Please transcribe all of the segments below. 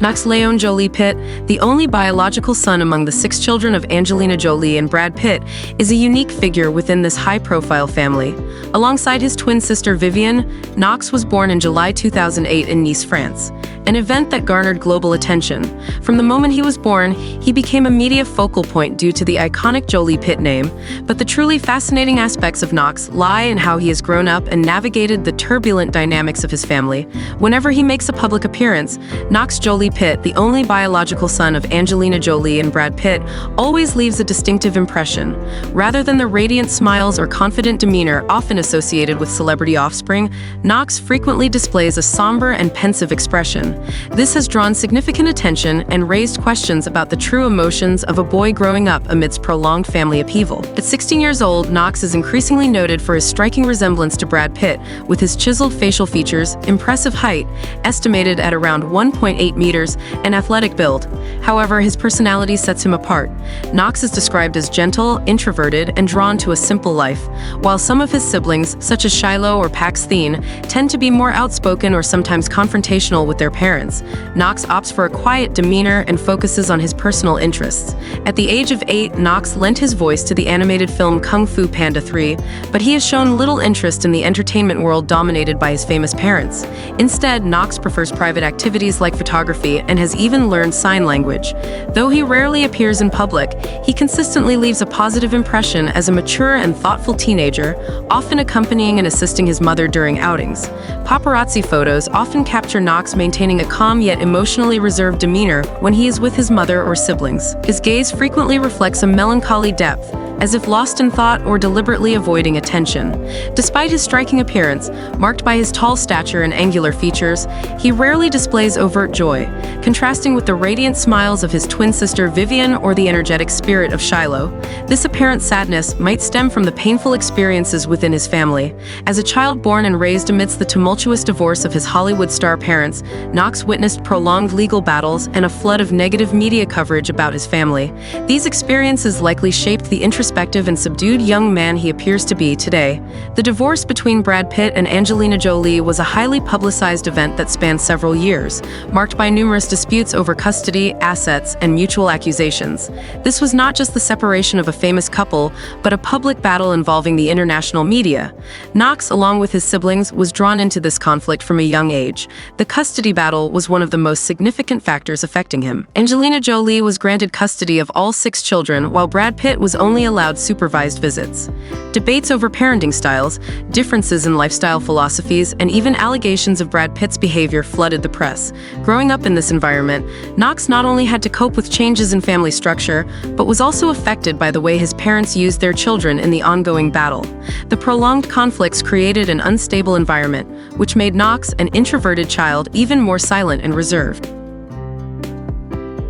Knox Jolie-Pitt, the only biological son among the 6 children of Angelina Jolie and Brad Pitt, is a unique figure within this high-profile family. Alongside his twin sister Vivienne, Knox was born in July 2008 in Nice, France, an event that garnered global attention. From the moment he was born, he became a media focal point due to the iconic Jolie-Pitt name, but the truly fascinating aspects of Knox lie in how he has grown up and navigated the turbulent dynamics of his family. Whenever he makes a public appearance, Knox Jolie-Pitt, the only biological son of Angelina Jolie and Brad Pitt, always leaves a distinctive impression. Rather than the radiant smiles or confident demeanor often associated with celebrity offspring, Knox frequently displays a somber and pensive expression. This has drawn significant attention and raised questions about the true emotions of a boy growing up amidst prolonged family upheaval. At 16 years old, Knox is increasingly noted for his striking resemblance to Brad Pitt, with his chiseled facial features, impressive height, estimated at around 1.8 meters, and athletic build. However, his personality sets him apart. Knox is described as gentle, introverted, and drawn to a simple life, while some of his siblings, such as Shiloh or Paxthene, tend to be more outspoken or sometimes confrontational with their parents. Knox opts for a quiet demeanor and focuses on his personal interests. At the age of 8, Knox lent his voice to the animated film Kung Fu Panda 3, but he has shown little interest in the entertainment world dominated by his famous parents. Instead, Knox prefers private activities like photography and has even learned sign language. Though he rarely appears in public, he consistently leaves a positive impression as a mature and thoughtful teenager, often accompanying and assisting his mother during outings. Paparazzi photos often capture Knox maintaining a calm yet emotionally reserved demeanor when he is with his mother or siblings. His gaze frequently reflects a melancholy depth, as if lost in thought or deliberately avoiding attention. Despite his striking appearance, marked by his tall stature and angular features, he rarely displays overt joy, contrasting with the radiant smiles of his twin sister Vivienne or the energetic spirit of Shiloh. This apparent sadness might stem from the painful experiences within his family. As a child born and raised amidst the tumultuous divorce of his Hollywood star parents, Knox witnessed prolonged legal battles and a flood of negative media coverage about his family. These experiences likely shaped the introspective and subdued young man he appears to be today. The divorce between Brad Pitt and Angelina Jolie was a highly publicized event that spanned several years, marked by numerous disputes over custody, assets, and mutual accusations. This was not just the separation of a famous couple, but a public battle involving the international media. Knox, along with his siblings, was drawn into this conflict from a young age. The custody battle was one of the most significant factors affecting him. Angelina Jolie was granted custody of all 6 children, while Brad Pitt was only allowed supervised visits. Debates over parenting styles, differences in lifestyle philosophies, and even allegations of Brad Pitt's behavior flooded the press. Growing up in this environment, Knox not only had to cope with changes in family structure, but was also affected by the way his parents used their children in the ongoing battle. The prolonged conflicts created an unstable environment, which made Knox, an introverted child, even more silent and reserved.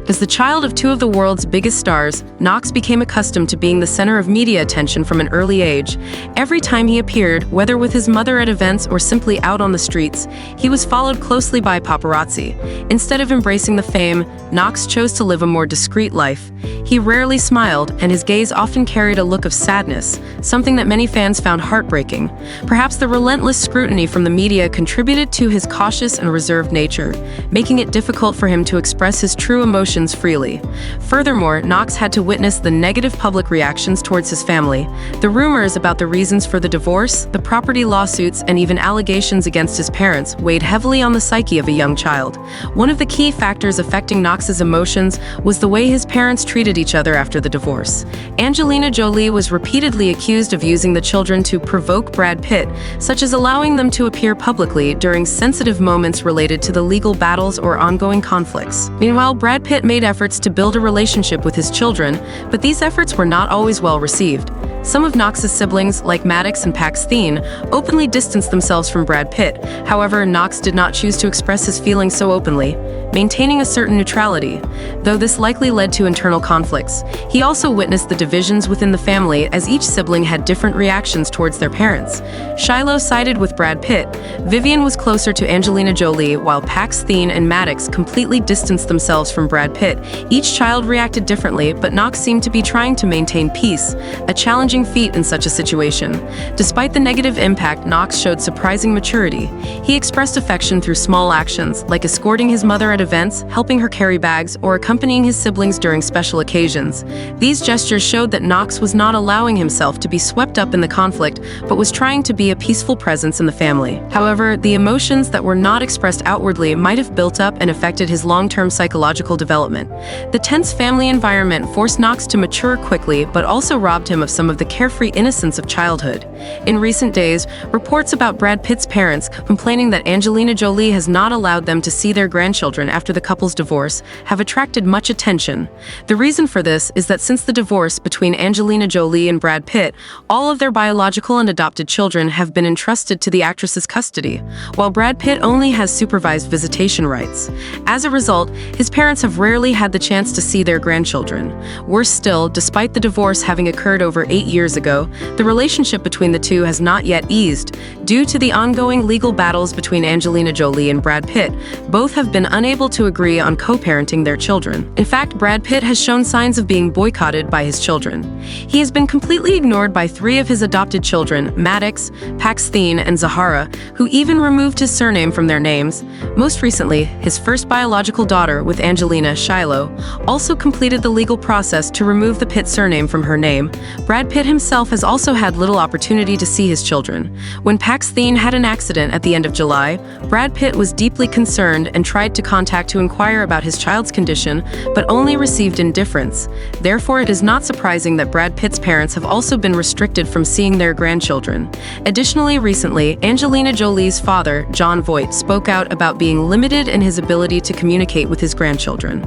As the child of 2 of the world's biggest stars, Knox became accustomed to being the center of media attention from an early age. Every time he appeared, whether with his mother at events or simply out on the streets, he was followed closely by paparazzi. Instead of embracing the fame, Knox chose to live a more discreet life. He rarely smiled, and his gaze often carried a look of sadness, something that many fans found heartbreaking. Perhaps the relentless scrutiny from the media contributed to his cautious and reserved nature, making it difficult for him to express his true emotions freely. Furthermore, Knox had to witness the negative public reactions towards his family. The rumors about the reasons for the divorce, the property lawsuits, and even allegations against his parents weighed heavily on the psyche of a young child. One of the key factors affecting Knox's emotions was the way his parents treated each other after the divorce. Angelina Jolie was repeatedly accused of using the children to provoke Brad Pitt, such as allowing them to appear publicly during sensitive moments related to the legal battles or ongoing conflicts. Meanwhile, Brad Pitt made efforts to build a relationship with his children, but these efforts were not always well received. Some of Knox's siblings, like Maddox and Paxthene, openly distanced themselves from Brad Pitt. However, Knox did not choose to express his feelings so openly, maintaining a certain neutrality. Though this likely led to internal conflicts, he also witnessed the divisions within the family as each sibling had different reactions towards their parents. Shiloh sided with Brad Pitt, Vivienne was closer to Angelina Jolie, while Paxthene and Maddox completely distanced themselves from Brad Pitt. Each child reacted differently, but Knox seemed to be trying to maintain peace, a challenging challenging feat in such a situation. Despite the negative impact, Knox showed surprising maturity. He expressed affection through small actions, like escorting his mother at events, helping her carry bags, or accompanying his siblings during special occasions. These gestures showed that Knox was not allowing himself to be swept up in the conflict, but was trying to be a peaceful presence in the family. However, the emotions that were not expressed outwardly might have built up and affected his long-term psychological development. The tense family environment forced Knox to mature quickly, but also robbed him of some of the carefree innocence of childhood. In recent days, reports about Brad Pitt's parents complaining that Angelina Jolie has not allowed them to see their grandchildren after the couple's divorce have attracted much attention. The reason for this is that since the divorce between Angelina Jolie and Brad Pitt, all of their biological and adopted children have been entrusted to the actress's custody, while Brad Pitt only has supervised visitation rights. As a result, his parents have rarely had the chance to see their grandchildren. Worse still, despite the divorce having occurred over 8 years ago, the relationship between the two has not yet eased. Due to the ongoing legal battles between Angelina Jolie and Brad Pitt, both have been unable to agree on co-parenting their children. In fact, Brad Pitt has shown signs of being boycotted by his children. He has been completely ignored by 3 of his adopted children, Maddox, Paxthene, and Zahara, who even removed his surname from their names. Most recently, his first biological daughter, with Angelina, Shiloh, also completed the legal process to remove the Pitt surname from her name. Brad Pitt himself has also had little opportunity to see his children. When Paxthene had an accident at the end of July, Brad Pitt was deeply concerned and tried to contact to inquire about his child's condition, but only received indifference. Therefore, it is not surprising that Brad Pitt's parents have also been restricted from seeing their grandchildren. Additionally, recently, Angelina Jolie's father, Jon Voight, spoke out about being limited in his ability to communicate with his grandchildren.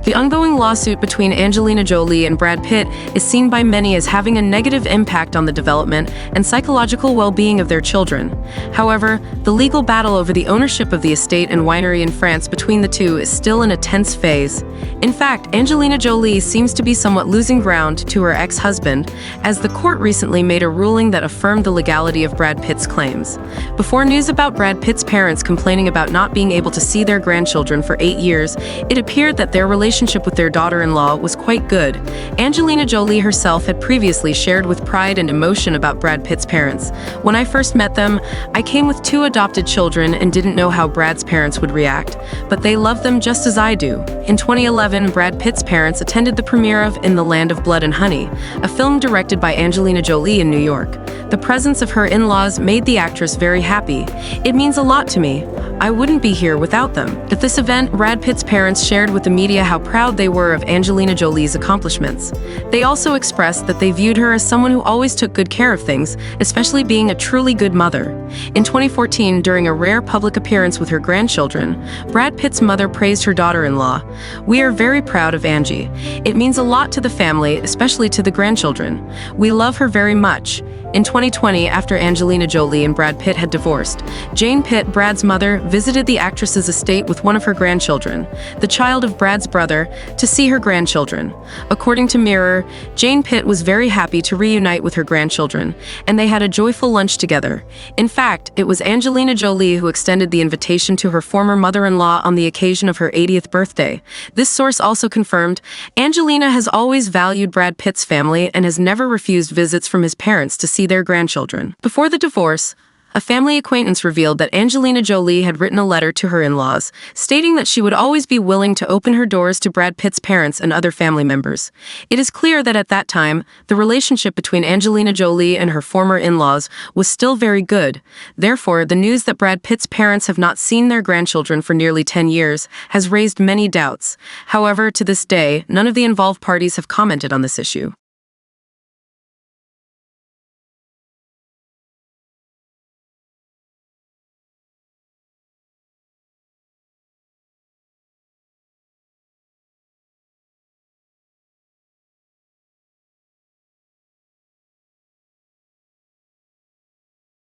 The ongoing lawsuit between Angelina Jolie and Brad Pitt is seen by many as having a negative impact on the development and psychological well-being of their children. However, the legal battle over the ownership of the estate and winery in France between the two is still in a tense phase. In fact, Angelina Jolie seems to be somewhat losing ground to her ex-husband, as the court recently made a ruling that affirmed the legality of Brad Pitt's claims. Before news about Brad Pitt's parents complaining about not being able to see their grandchildren for 8 years, it appeared that their relationship with their daughter-in-law was quite good. Angelina Jolie herself had previously shared with pride and emotion about Brad Pitt's parents. "When I first met them, I came with 2 adopted children and didn't know how Brad's parents would react, but they love them just as I do." In 2011, Brad Pitt's parents attended the premiere of In the Land of Blood and Honey, a film directed by Angelina Jolie in New York. The presence of her in-laws made the actress very happy. "It means a lot to me. I wouldn't be here without them." At this event, Brad Pitt's parents shared with the media how proud they were of Angelina Jolie's accomplishments. They also expressed that they viewed her as someone who always took good care of things, especially being a truly good mother. In 2014, during a rare public appearance with her grandchildren, Brad Pitt's mother praised her daughter-in-law. "We are very proud of Angie. It means a lot to the family, especially to the grandchildren. We love her very much." In 2020, after Angelina Jolie and Brad Pitt had divorced, Jane Pitt, Brad's mother, visited the actress's estate with one of her grandchildren, the child of Brad's brother, to see her grandchildren. According to Mirror, Jane Pitt was very happy to reunite with her grandchildren, and they had a joyful lunch together. In fact, it was Angelina Jolie who extended the invitation to her former mother-in-law on the occasion of her 80th birthday. This source also confirmed Angelina has always valued Brad Pitt's family and has never refused visits from his parents to see their grandchildren. Before the divorce, a family acquaintance revealed that Angelina Jolie had written a letter to her in-laws, stating that she would always be willing to open her doors to Brad Pitt's parents and other family members. It is clear that at that time, the relationship between Angelina Jolie and her former in-laws was still very good. Therefore, the news that Brad Pitt's parents have not seen their grandchildren for nearly 10 years has raised many doubts. However, to this day, none of the involved parties have commented on this issue.